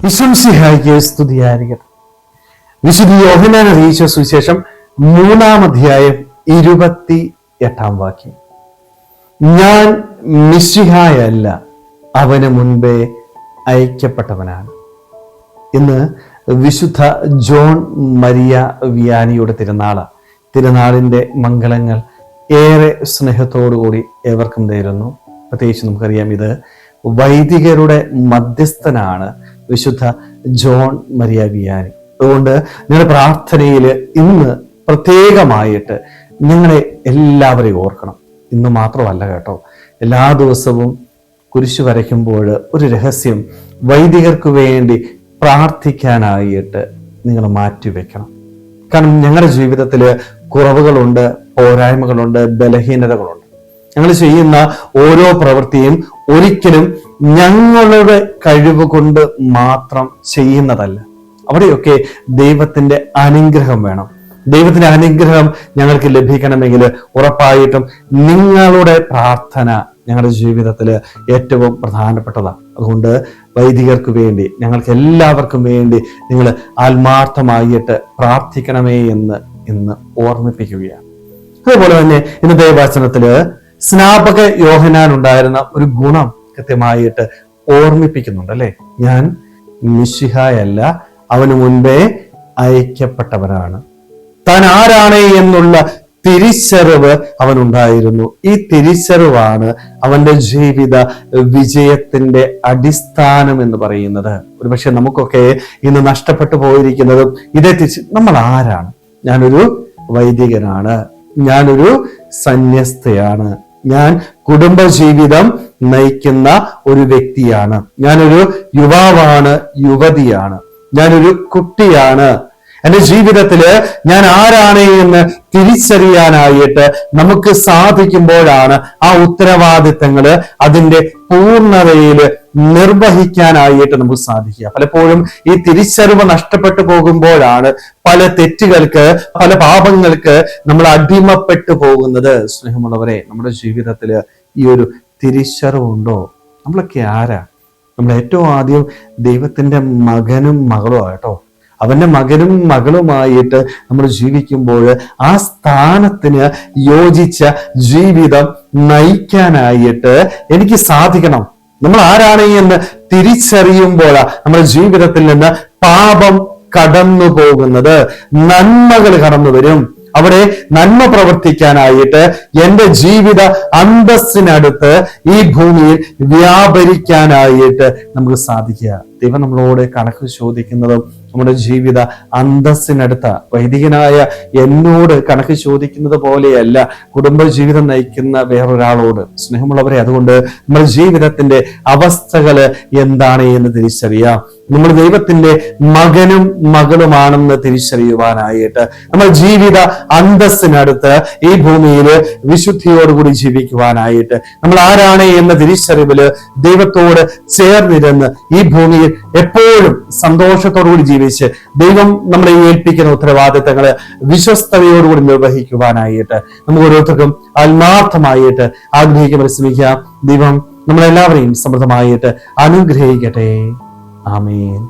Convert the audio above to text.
ഈശ്വംസിഹായിക്ക് സ്തുതിയായിരിക്കട്ടെ. വിശുദ്ധ യോഹന്നാൻ അറിയിച്ച സുവിശേഷം 3-ാം അധ്യായം 28-ാം വാക്യം. ഞാൻ മിശിഹായല്ല, അവന് മുൻപേ അയക്കപ്പെട്ടവനാണ്. ഇന്ന് വിശുദ്ധ ജോൺ മരിയ വിയാനിയുടെ തിരുനാളിന്റെ മംഗളങ്ങൾ ഏറെ സ്നേഹത്തോടുകൂടി ഏവർക്കും നേരുന്നു. പ്രത്യേകിച്ച് നമുക്കറിയാം, ഇത് വൈദികരുടെ മധ്യസ്ഥനാണ് വിശുദ്ധ ജോൺ മരിയ വിയാനി. അതുകൊണ്ട് നിങ്ങളുടെ പ്രാർത്ഥനയിൽ ഇന്ന് പ്രത്യേകമായിട്ട് നിങ്ങളെ എല്ലാവരെയും ഓർക്കണം. ഇന്ന് മാത്രമല്ല കേട്ടോ, എല്ലാ ദിവസവും കുരിശ് വരയ്ക്കുമ്പോൾ ഒരു രഹസ്യം വൈദികർക്ക് വേണ്ടി പ്രാർത്ഥിക്കാനായിട്ട് നിങ്ങൾ മാറ്റിവെക്കണം. കാരണം ഞങ്ങളുടെ ജീവിതത്തിൽ കുറവുകളുണ്ട്, പോരായ്മകളുണ്ട്, ബലഹീനതകളുണ്ട്. ഞങ്ങൾ ചെയ്യുന്ന ഓരോ പ്രവൃത്തിയും ഒരിക്കലും ഞങ്ങളുടെ കഴിവ് കൊണ്ട് മാത്രം ചെയ്യുന്നതല്ല. അവിടെയൊക്കെ ദൈവത്തിന്റെ അനുഗ്രഹം വേണം. ദൈവത്തിന്റെ അനുഗ്രഹം ഞങ്ങൾക്ക് ലഭിക്കണമെങ്കിൽ ഉറപ്പായിട്ടും നിങ്ങളുടെ പ്രാർത്ഥന ഞങ്ങളുടെ ജീവിതത്തിൽ ഏറ്റവും പ്രധാനപ്പെട്ടതാണ്. അതുകൊണ്ട് വൈദികർക്ക് വേണ്ടി, ഞങ്ങൾക്ക് എല്ലാവർക്കും വേണ്ടി നിങ്ങൾ ആത്മാർത്ഥമായിട്ട് പ്രാർത്ഥിക്കണമേ എന്ന് ഇന്ന് ഓർമ്മിപ്പിക്കുകയാണ്. അതുപോലെ തന്നെ ഇന്നത്തെ വചനത്തില് സ്നാപക യോഹന്നാൻ ഉണ്ടായിരുന്ന ഒരു ഗുണം കൃത്യമായിട്ട് ഓർമ്മിപ്പിക്കുന്നുണ്ട് അല്ലെ. ഞാൻ മിശിഹായല്ല, അവന് മുൻപേ അയക്കപ്പെട്ടവനാണ്. താൻ ആരാണ് എന്നുള്ള തിരിച്ചറിവ് അവനുണ്ടായിരുന്നു. ഈ തിരിച്ചറിവാണ് അവന്റെ ജീവിത വിജയത്തിന്റെ അടിസ്ഥാനം എന്ന് പറയുന്നത്. ഒരുപക്ഷെ നമുക്കൊക്കെ ഇന്ന് നഷ്ടപ്പെട്ടു പോയിരിക്കുന്നതും ഇതേ നമ്മൾ ആരാണ്? ഞാനൊരു വൈദികനാണ്, ഞാനൊരു സന്യസ്തയാണ്, ഞാൻ കുടുംബജീവിതം നയിക്കുന്ന ഒരു വ്യക്തിയാണ്, ഞാനൊരു യുവാവാണ്, യുവതിയാണ്, ഞാനൊരു കുട്ടിയാണ്. എന്റെ ജീവിതത്തില് ഞാൻ ആരാണ് എന്ന് തിരിച്ചറിയാനായിട്ട് നമുക്ക് സാധിക്കുമ്പോഴാണ് ആ ഉത്തരവാദിത്തങ്ങള് അതിന്റെ പൂർണ്ണതയില് നിർവഹിക്കാനായിട്ട് നമുക്ക് സാധിക്കുക. പലപ്പോഴും ഈ തിരിച്ചറിവ് നഷ്ടപ്പെട്ടു പോകുമ്പോഴാണ് പല തെറ്റുകൾക്ക്, പല പാപങ്ങൾക്ക് നമ്മൾ അടിമപ്പെട്ടു പോകുന്നത്. സ്നേഹമുള്ളവരെ, നമ്മുടെ ജീവിതത്തില് ഈ ഒരു തിരിച്ചറിവുണ്ടോ? നമ്മളൊക്കെ ആരാ? നമ്മൾ ഏറ്റവും ആദ്യം ദൈവത്തിന്റെ മകനും മകളും ആട്ടോ. അവന്റെ മകനും മകളുമായിട്ട് നമ്മൾ ജീവിക്കുമ്പോൾ ആ സ്ഥാനത്തിന് യോജിച്ച ജീവിതം നയിക്കാനായിട്ട് എനിക്ക് സാധിക്കണം. നമ്മൾ ആരാണ് എന്ന് തിരിച്ചറിയുമ്പോഴാണ് നമ്മുടെ ജീവിതത്തിൽ നിന്ന് പാപം കടന്നു പോകുന്നത്, നന്മകൾ കടന്നു വരും. അവിടെ നന്മ പ്രവർത്തിക്കാനായിട്ട് എന്റെ ജീവിത അന്തസ്സിനടുത്ത് ഈ ഭൂമിയിൽ വ്യാപരിക്കാനായിട്ട് നമുക്ക് സാധിക്കുക. ദൈവം നമ്മളോട് കണക്ക് ചോദിക്കുന്നതും നമ്മുടെ ജീവിത അന്തസ്സിനടുത്ത വൈദികനായ എന്നോട് കണക്ക് ചോദിക്കുന്നത് പോലെയല്ല കുടുംബജീവിതം നയിക്കുന്ന വേറൊരാളോട്. സ്നേഹമുള്ളവരെ, അതുകൊണ്ട് നമ്മുടെ ജീവിതത്തിന്റെ അവസ്ഥകള് എന്താണ് എന്ന് തിരിച്ചറിയാം. നമ്മൾ ദൈവത്തിന്റെ മകനും മകളുമാണെന്ന് തിരിച്ചറിയുവാനായിട്ട് നമ്മൾ ജീവിത അന്തസ്സിനടുത്ത് ഈ ഭൂമിയിൽ വിശുദ്ധിയോടുകൂടി ജീവിക്കുവാനായിട്ട് നമ്മൾ ആരാണ് എന്ന തിരിച്ചറിവില് ദൈവത്തോട് ചേർന്നിരുന്ന് ഈ ഭൂമിയിൽ എപ്പോഴും സന്തോഷത്തോടുകൂടി ജീവിച്ച് ദൈവം നമ്മളെ ഏൽപ്പിക്കുന്ന ഉത്തരവാദിത്തങ്ങള് വിശ്വസ്തയോടുകൂടി നിർവഹിക്കുവാനായിട്ട് നമുക്ക് ഓരോരുത്തർക്കും ആത്മാർത്ഥമായിട്ട് ആഗ്രഹിക്കാൻ പരിശ്രമിക്കാം. ദൈവം നമ്മളെല്ലാവരെയും സമൃദ്ധമായിട്ട് അനുഗ്രഹിക്കട്ടെ. ആമേൻ.